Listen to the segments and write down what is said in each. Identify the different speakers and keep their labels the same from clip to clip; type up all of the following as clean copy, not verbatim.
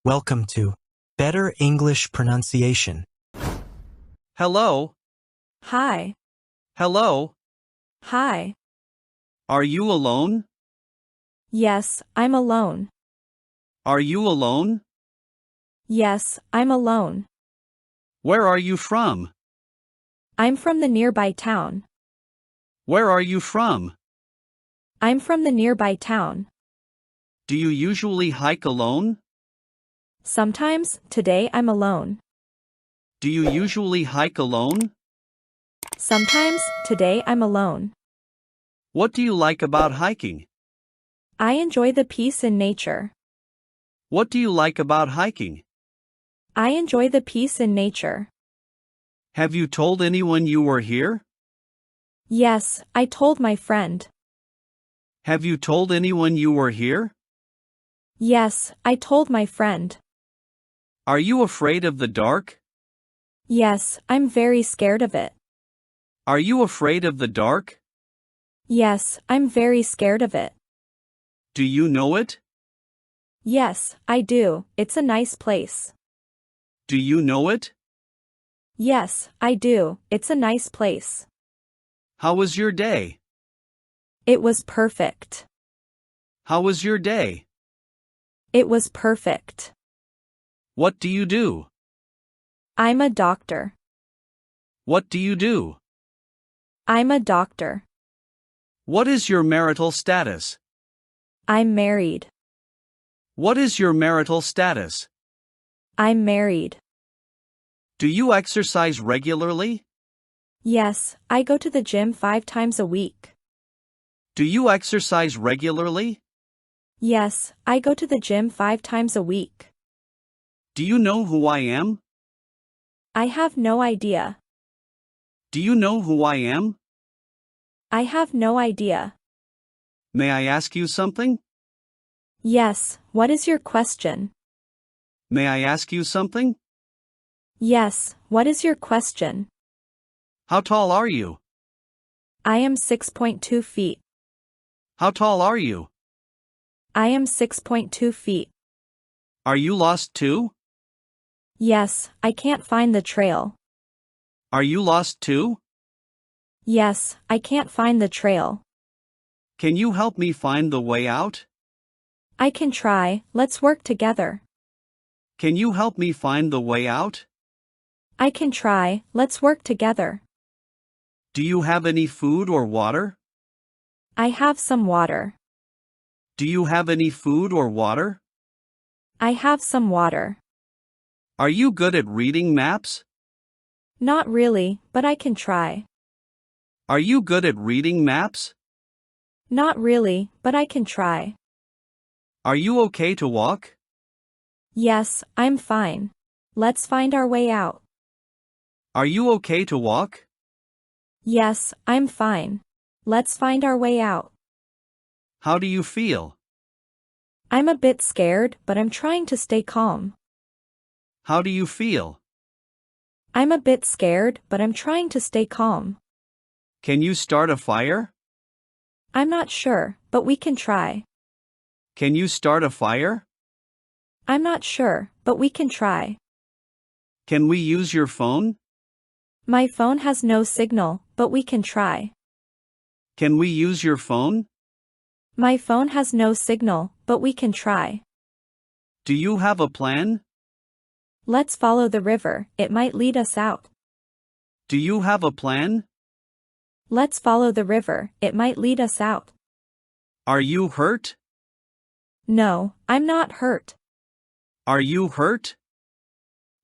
Speaker 1: Welcome to Better English Pronunciation.
Speaker 2: Hello,
Speaker 3: Hi.
Speaker 2: hello,
Speaker 3: Hi.
Speaker 2: are you alone?
Speaker 3: Yes, I'm alone.
Speaker 2: Are you alone?
Speaker 3: Yes, I'm alone.
Speaker 2: Where are you from?
Speaker 3: I'm from the nearby town.
Speaker 2: Where are you from?
Speaker 3: I'm from the nearby town.
Speaker 2: Do you usually hike alone?
Speaker 3: Sometimes, today I'm alone.
Speaker 2: Do you usually hike alone?
Speaker 3: Sometimes, today I'm alone.
Speaker 2: What do you like about hiking?
Speaker 3: I enjoy the peace in nature.
Speaker 2: What do you like about hiking?
Speaker 3: I enjoy the peace in nature.
Speaker 2: Have you told anyone you were here?
Speaker 3: Yes, I told my friend.
Speaker 2: Have you told anyone you were here?
Speaker 3: Yes, I told my friend.
Speaker 2: Are you afraid of the dark?
Speaker 3: Yes, I'm very scared of it.
Speaker 2: Are you afraid of the dark?
Speaker 3: Yes, I'm very scared of it.
Speaker 2: Do you know it?
Speaker 3: Yes, I do. It's a nice place.
Speaker 2: Do you know it?
Speaker 3: Yes, I do. It's a nice place.
Speaker 2: How was your day?
Speaker 3: It was perfect.
Speaker 2: How was your day?
Speaker 3: It was perfect.
Speaker 2: What do you do?
Speaker 3: I'm a doctor.
Speaker 2: What do you do?
Speaker 3: I'm a doctor.
Speaker 2: What is your marital status?
Speaker 3: I'm married.
Speaker 2: What is your marital status?
Speaker 3: I'm married.
Speaker 2: Do you exercise regularly?
Speaker 3: Yes, I go to the gym 5 times a week.
Speaker 2: Do you exercise regularly?
Speaker 3: Yes, I go to the gym 5 times a week.
Speaker 2: Do you know who I am?
Speaker 3: I have no idea.
Speaker 2: Do you know who I am?
Speaker 3: I have no idea.
Speaker 2: May I ask you something?
Speaker 3: Yes, what is your question?
Speaker 2: May I ask you something?
Speaker 3: Yes, what is your question?
Speaker 2: How tall are you?
Speaker 3: I am 6.2 feet.
Speaker 2: How tall are you?
Speaker 3: I am 6.2 feet.
Speaker 2: Are you lost too?
Speaker 3: Yes, I can't find the trail.
Speaker 2: Are you lost too?
Speaker 3: Yes, I can't find the trail.
Speaker 2: Can you help me find the way out?
Speaker 3: I can try, let's work together.
Speaker 2: Can you help me find the way out?
Speaker 3: I can try, let's work together.
Speaker 2: Do you have any food or water?
Speaker 3: I have some water.
Speaker 2: Do you have any food or water?
Speaker 3: I have some water.
Speaker 2: Are you good at reading maps?
Speaker 3: Not really, but I can try.
Speaker 2: Are you good at reading maps?
Speaker 3: Not really, but I can try.
Speaker 2: Are you okay to walk?
Speaker 3: Yes, I'm fine. Let's find our way out.
Speaker 2: Are you okay to walk?
Speaker 3: Yes, I'm fine. Let's find our way out.
Speaker 2: How do you feel?
Speaker 3: I'm a bit scared, but I'm trying to stay calm.
Speaker 2: How do you feel?
Speaker 3: I'm a bit scared, but I'm trying to stay calm.
Speaker 2: Can you start a fire?
Speaker 3: I'm not sure, but we can try.
Speaker 2: Can you start a fire?
Speaker 3: I'm not sure, but we can try.
Speaker 2: Can we use your phone?
Speaker 3: My phone has no signal, but we can try.
Speaker 2: Can we use your phone?
Speaker 3: My phone has no signal, but we can try.
Speaker 2: Do you have a plan?
Speaker 3: Let's follow the river, it might lead us out.
Speaker 2: Do you have a plan?
Speaker 3: Let's follow the river, it might lead us out.
Speaker 2: Are you hurt?
Speaker 3: No, I'm not hurt.
Speaker 2: Are you hurt?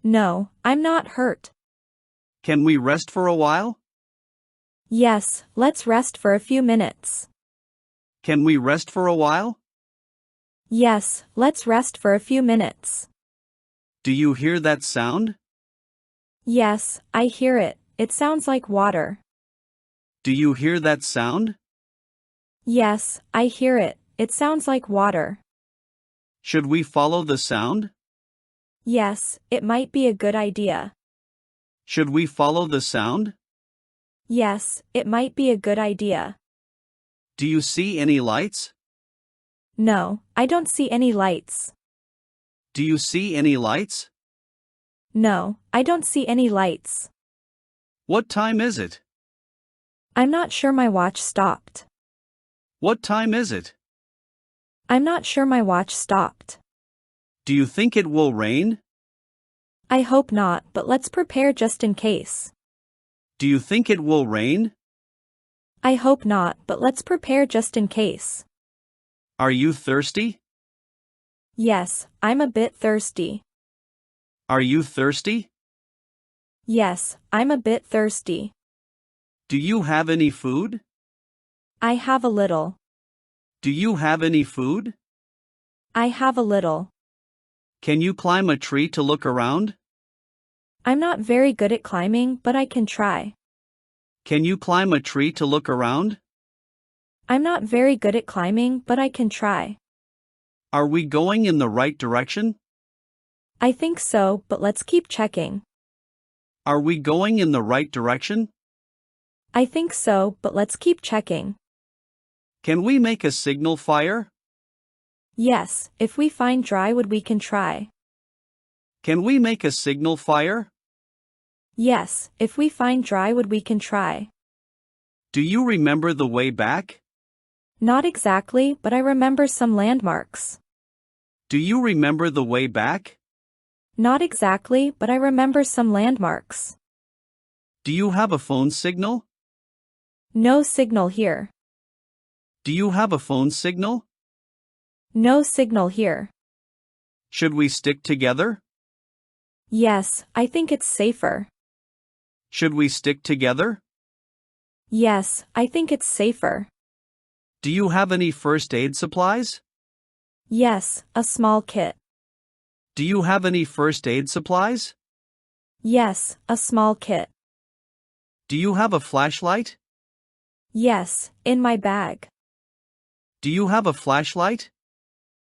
Speaker 3: No, I'm not hurt.
Speaker 2: Can we rest for a while?
Speaker 3: Yes, let's rest for a few minutes.
Speaker 2: Can we rest for a while?
Speaker 3: Yes, let's rest for a few minutes.
Speaker 2: Do you hear that sound?
Speaker 3: Yes, I hear it. It sounds like water.
Speaker 2: Do you hear that sound?
Speaker 3: Yes, I hear it. It sounds like water.
Speaker 2: Should we follow the sound?
Speaker 3: Yes, it might be a good idea.
Speaker 2: Should we follow the sound?
Speaker 3: Yes, it might be a good idea.
Speaker 2: Do you see any lights?
Speaker 3: No, I don't see any lights.
Speaker 2: Do you see any lights?
Speaker 3: No, I don't see any lights.
Speaker 2: What time is it?
Speaker 3: I'm not sure my watch stopped.
Speaker 2: What time is it?
Speaker 3: I'm not sure my watch stopped.
Speaker 2: Do you think it will rain?
Speaker 3: I hope not, but let's prepare just in case.
Speaker 2: Do you think it will rain?
Speaker 3: I hope not, but let's prepare just in case.
Speaker 2: Are you thirsty?
Speaker 3: Yes, I'm a bit thirsty.
Speaker 2: Are you thirsty?
Speaker 3: Yes, I'm a bit thirsty.
Speaker 2: Do you have any food?
Speaker 3: I have a little.
Speaker 2: Do you have any food?
Speaker 3: I have a little.
Speaker 2: Can you climb a tree to look around?
Speaker 3: I'm not very good at climbing, but I can try.
Speaker 2: Can you climb a tree to look around?
Speaker 3: I'm not very good at climbing, but I can try.
Speaker 2: Are we going in the right direction?
Speaker 3: I think so, but let's keep checking.
Speaker 2: Are we going in the right direction?
Speaker 3: I think so, but let's keep checking.
Speaker 2: Can we make a signal fire?
Speaker 3: Yes, if we find dry wood we can try.
Speaker 2: Can we make a signal fire?
Speaker 3: Yes, if we find dry wood we can try.
Speaker 2: Do you remember the way back?
Speaker 3: Not exactly, but I remember some landmarks.
Speaker 2: Do you remember the way back?
Speaker 3: Not exactly, but I remember some landmarks.
Speaker 2: Do you have a phone signal?
Speaker 3: No signal here.
Speaker 2: Do you have a phone signal?
Speaker 3: No signal here.
Speaker 2: Should we stick together?
Speaker 3: Yes, I think it's safer.
Speaker 2: Should we stick together?
Speaker 3: Yes, I think it's safer.
Speaker 2: Do you have any first aid supplies?
Speaker 3: Yes, a small kit.
Speaker 2: Do you have any first aid supplies?
Speaker 3: Yes, a small kit.
Speaker 2: Do you have a flashlight?
Speaker 3: Yes, in my bag.
Speaker 2: Do you have a flashlight?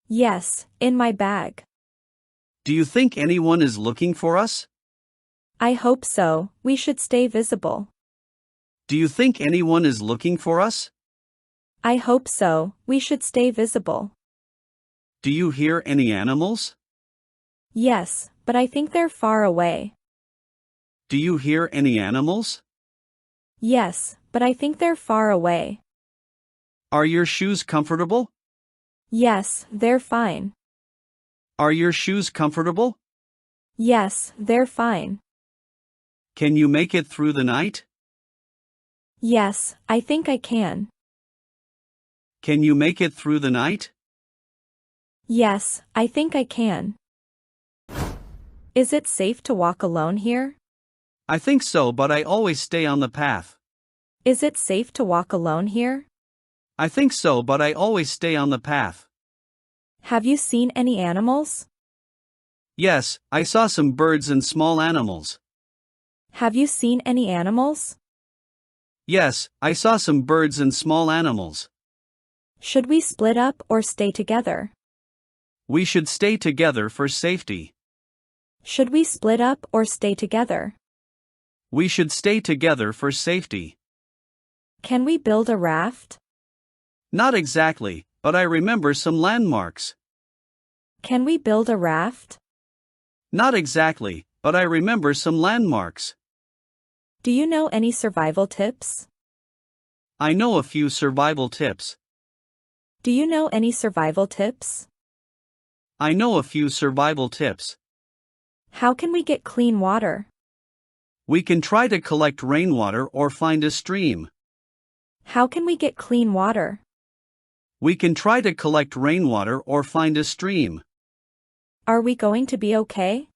Speaker 3: Yes, in my bag.
Speaker 2: Do you think anyone is looking for us?
Speaker 3: I hope so, we should stay visible.
Speaker 2: Do you think anyone is looking for us?
Speaker 3: I hope so, we should stay visible.
Speaker 2: Do you hear any animals?
Speaker 3: Yes, but I think they're far away.
Speaker 2: Do you hear any animals?
Speaker 3: Yes, but I think they're far away.
Speaker 2: Are your shoes comfortable?
Speaker 3: Yes, they're fine.
Speaker 2: Are your shoes comfortable?
Speaker 3: Yes, they're fine.
Speaker 2: Can you make it through the night?
Speaker 3: Yes, I think I can.
Speaker 2: Can you make it through the night?
Speaker 3: Yes, I think I can. Is it safe to walk alone here?
Speaker 2: I think so, but I always stay on the path.
Speaker 3: Is it safe to walk alone here?
Speaker 2: I think so, but I always stay on the path.
Speaker 3: Have you seen any animals?
Speaker 2: Yes, I saw some birds and small animals.
Speaker 3: Have you seen any animals?
Speaker 2: Yes, I saw some birds and small animals.
Speaker 3: Should we split up or stay together?
Speaker 2: We should stay together for safety.
Speaker 3: Should we split up or stay together?
Speaker 2: We should stay together for safety.
Speaker 3: Can we build a raft?
Speaker 2: Not exactly, but I remember some landmarks.
Speaker 3: Can we build a raft?
Speaker 2: Not exactly, but I remember some landmarks.
Speaker 3: Do you know any survival tips?
Speaker 2: I know a few survival tips.
Speaker 3: Do you know any survival tips?
Speaker 2: I know a few survival tips.
Speaker 3: How can we get clean water?
Speaker 2: We can try to collect rainwater or find a stream.
Speaker 3: How can we get clean water?
Speaker 2: We can try to collect rainwater or find a stream.
Speaker 3: Are we going to be okay?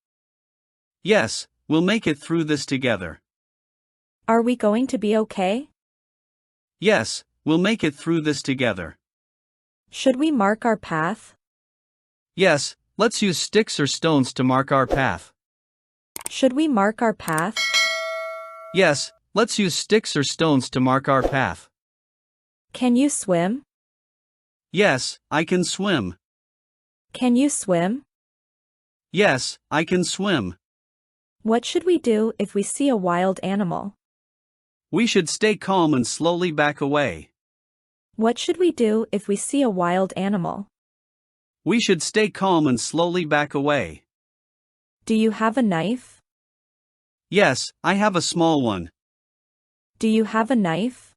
Speaker 2: Yes, we'll make it through this together.
Speaker 3: Are we going to be okay?
Speaker 2: Yes, we'll make it through this together.
Speaker 3: Should we mark our path?
Speaker 2: Yes, let's use sticks or stones to mark our path.
Speaker 3: Should we mark our path?
Speaker 2: Yes, let's use sticks or stones to mark our path.
Speaker 3: Can you swim?
Speaker 2: Yes, I can swim.
Speaker 3: Can you swim?
Speaker 2: Yes, I can swim.
Speaker 3: What should we do if we see a wild animal?
Speaker 2: We should stay calm and slowly back away.
Speaker 3: What should we do if we see a wild animal?
Speaker 2: We should stay calm and slowly back away.
Speaker 3: Do you have a knife?
Speaker 2: Yes, I have a small one.
Speaker 3: Do you have a knife?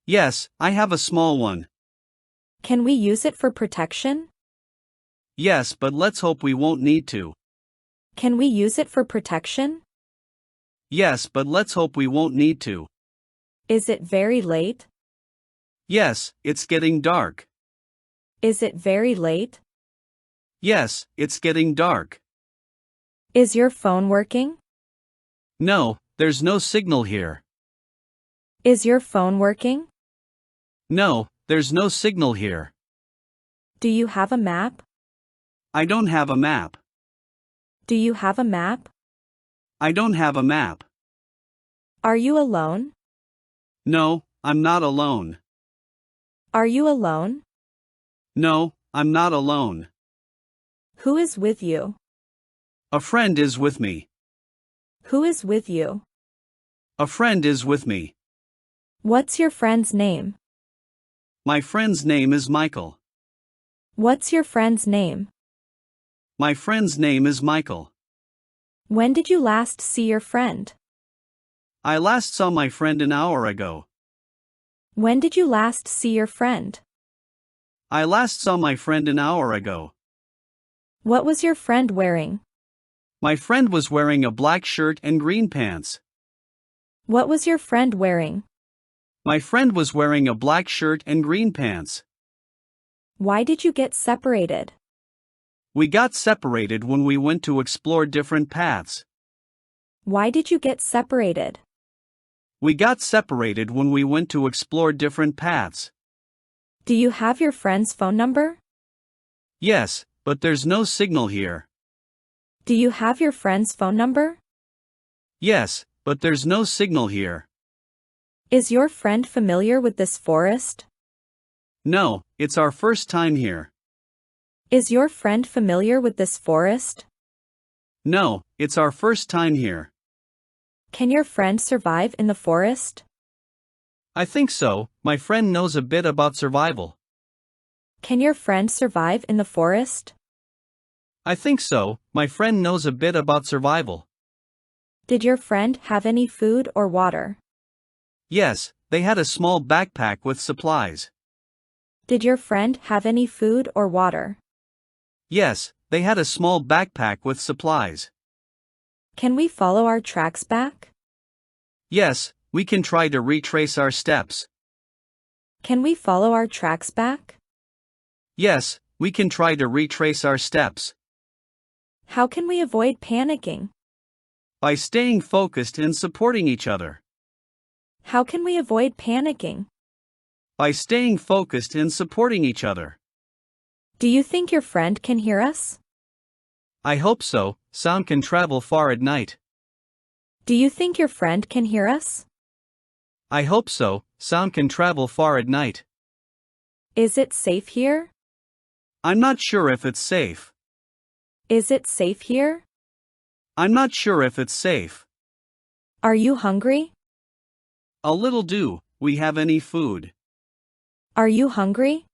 Speaker 2: Yes, I have a small one.
Speaker 3: Can we use it for protection?
Speaker 2: Yes, but let's hope we won't need to.
Speaker 3: Can we use it for protection?
Speaker 2: Yes, but let's hope we won't need to.
Speaker 3: Is it very late?
Speaker 2: Yes, it's getting dark.
Speaker 3: Is it very late?
Speaker 2: Yes, it's getting dark.
Speaker 3: Is your phone working?
Speaker 2: No, there's no signal here.
Speaker 3: Is your phone working?
Speaker 2: No, there's no signal here.
Speaker 3: Do you have a map?
Speaker 2: I don't have a map.
Speaker 3: Do you have a map?
Speaker 2: I don't have a map.
Speaker 3: Are you alone?
Speaker 2: No, I'm not alone.
Speaker 3: Are you alone?
Speaker 2: No, I'm not alone.
Speaker 3: Who is with you?
Speaker 2: A friend is with me.
Speaker 3: Who is with you?
Speaker 2: A friend is with me.
Speaker 3: What's your friend's name?
Speaker 2: My friend's name is Michael.
Speaker 3: What's your friend's name?
Speaker 2: My friend's name is Michael.
Speaker 3: When did you last see your friend?
Speaker 2: I last saw my friend an hour ago.
Speaker 3: When did you last see your friend?
Speaker 2: I last saw my friend an hour ago.
Speaker 3: What was your friend wearing?
Speaker 2: My friend was wearing a black shirt and green pants.
Speaker 3: What was your friend wearing?
Speaker 2: My friend was wearing a black shirt and green pants.
Speaker 3: Why did you get separated?
Speaker 2: We got separated when we went to explore different paths.
Speaker 3: Why did you get separated?
Speaker 2: We got separated when we went to explore different paths.
Speaker 3: Do you have your friend's phone number?
Speaker 2: Yes, but there's no signal here.
Speaker 3: Do you have your friend's phone number?
Speaker 2: Yes, but there's no signal here.
Speaker 3: Is your friend familiar with this forest?
Speaker 2: No, it's our first time here.
Speaker 3: Is your friend familiar with this forest?
Speaker 2: No, it's our first time here.
Speaker 3: Can your friend survive in the forest?
Speaker 2: I think so, my friend knows a bit about survival.
Speaker 3: Can your friend survive in the forest?
Speaker 2: I think so, my friend knows a bit about survival.
Speaker 3: Did your friend have any food or water?
Speaker 2: Yes, they had a small backpack with supplies.
Speaker 3: Did your friend have any food or water?
Speaker 2: Yes, they had a small backpack with supplies.
Speaker 3: Can we follow our tracks back?
Speaker 2: Yes, we can try to retrace our steps.
Speaker 3: Can we follow our tracks back?
Speaker 2: Yes, we can try to retrace our steps.
Speaker 3: How can we avoid panicking?
Speaker 2: By staying focused and supporting each other.
Speaker 3: How can we avoid panicking?
Speaker 2: By staying focused and supporting each other.
Speaker 3: Do you think your friend can hear us?
Speaker 2: I hope so, sound can travel far at night.
Speaker 3: Do you think your friend can hear us?
Speaker 2: I hope so, sound can travel far at night.
Speaker 3: Is it safe here?
Speaker 2: I'm not sure if it's safe.
Speaker 3: Is it safe here?
Speaker 2: I'm not sure if it's safe.
Speaker 3: Are you hungry?
Speaker 2: A little. Do we have any food?
Speaker 3: Are you hungry?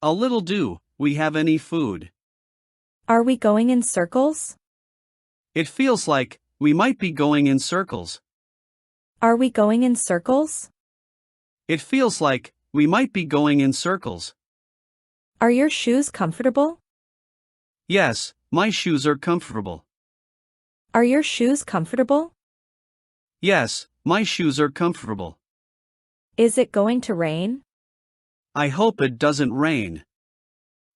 Speaker 2: A little. Do we have any food?
Speaker 3: Are we going in circles?
Speaker 2: It feels like we might be going in circles.
Speaker 3: Are we going in circles?
Speaker 2: It feels like we might be going in circles.
Speaker 3: Are your shoes comfortable?
Speaker 2: Yes, my shoes are comfortable.
Speaker 3: Are your shoes comfortable?
Speaker 2: Yes, my shoes are comfortable.
Speaker 3: Is it going to rain?
Speaker 2: I hope it doesn't rain.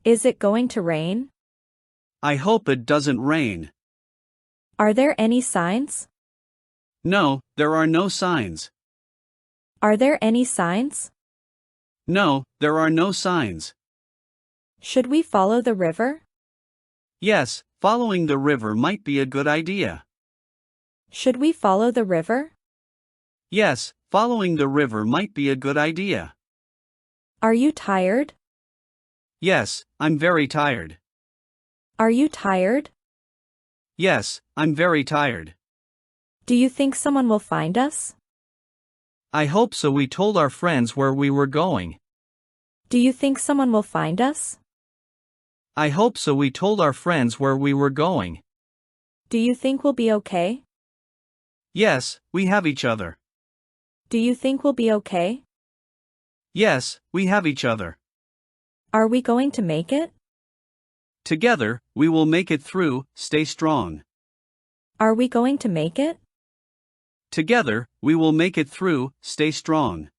Speaker 3: Is it going to rain?
Speaker 2: I hope it doesn't rain.
Speaker 3: Are there any signs?
Speaker 2: No, there are no signs.
Speaker 3: Are there any signs?
Speaker 2: No, there are no signs.
Speaker 3: Should we follow the river?
Speaker 2: Yes, following the river might be a good idea.
Speaker 3: Should we follow the river?
Speaker 2: Yes, following the river might be a good idea.
Speaker 3: Are you tired?
Speaker 2: Yes, I'm very tired.
Speaker 3: Are you tired?
Speaker 2: Yes, I'm very tired.
Speaker 3: Do you think someone will find us?
Speaker 2: I hope so. We told our friends where we were going.
Speaker 3: Do you think someone will find us?
Speaker 2: I hope so. We told our friends where we were going.
Speaker 3: Do you think we'll be okay?
Speaker 2: Yes, we have each other.
Speaker 3: Do you think we'll be okay?
Speaker 2: Yes, we have each other.
Speaker 3: Are we going to make it?
Speaker 2: Together, we will make it through. Stay strong.
Speaker 3: Are we going to make it?
Speaker 2: Together, we will make it through. Stay strong.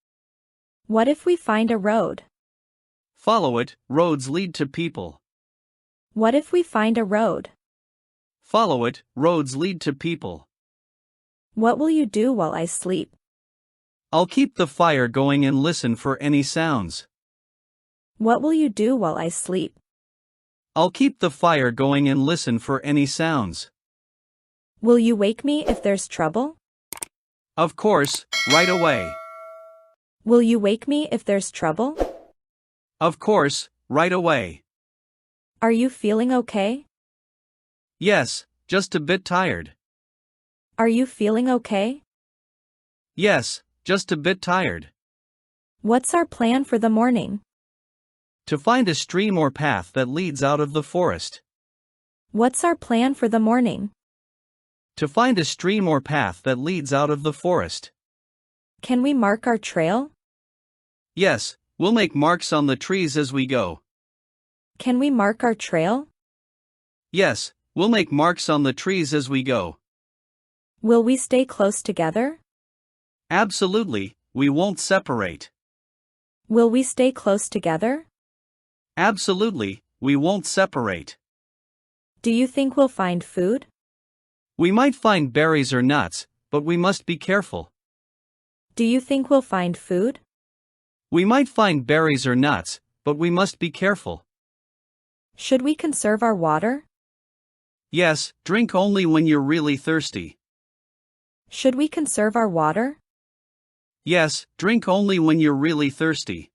Speaker 3: What if we find a road?
Speaker 2: Follow it. Roads lead to people.
Speaker 3: What if we find a road?
Speaker 2: Follow it. Roads lead to people.
Speaker 3: What will you do while I sleep?
Speaker 2: I'll keep the fire going and listen for any sounds.
Speaker 3: What will you do while I sleep?
Speaker 2: I'll keep the fire going and listen for any sounds.
Speaker 3: Will you wake me if there's trouble?
Speaker 2: Of course, right away.
Speaker 3: Will you wake me if there's trouble?
Speaker 2: Of course, right away.
Speaker 3: Are you feeling okay?
Speaker 2: Yes, just a bit tired.
Speaker 3: Are you feeling okay?
Speaker 2: Yes, just a bit tired.
Speaker 3: What's our plan for the morning?
Speaker 2: To find a stream or path that leads out of the forest.
Speaker 3: What's our plan for the morning?
Speaker 2: To find a stream or path that leads out of the forest.
Speaker 3: Can we mark our trail?
Speaker 2: Yes, we'll make marks on the trees as we go.
Speaker 3: Can we mark our trail?
Speaker 2: Yes, we'll make marks on the trees as we go.
Speaker 3: Will we stay close together?
Speaker 2: Absolutely, we won't separate.
Speaker 3: Will we stay close together?
Speaker 2: Absolutely, we won't separate.
Speaker 3: Do you think we'll find food?
Speaker 2: We might find berries or nuts, but we must be careful.
Speaker 3: Do you think we'll find food?
Speaker 2: We might find berries or nuts, but we must be careful.
Speaker 3: Should we conserve our water?
Speaker 2: Yes, drink only when you're really thirsty.
Speaker 3: Should we conserve our water?
Speaker 2: Yes, drink only when you're really thirsty.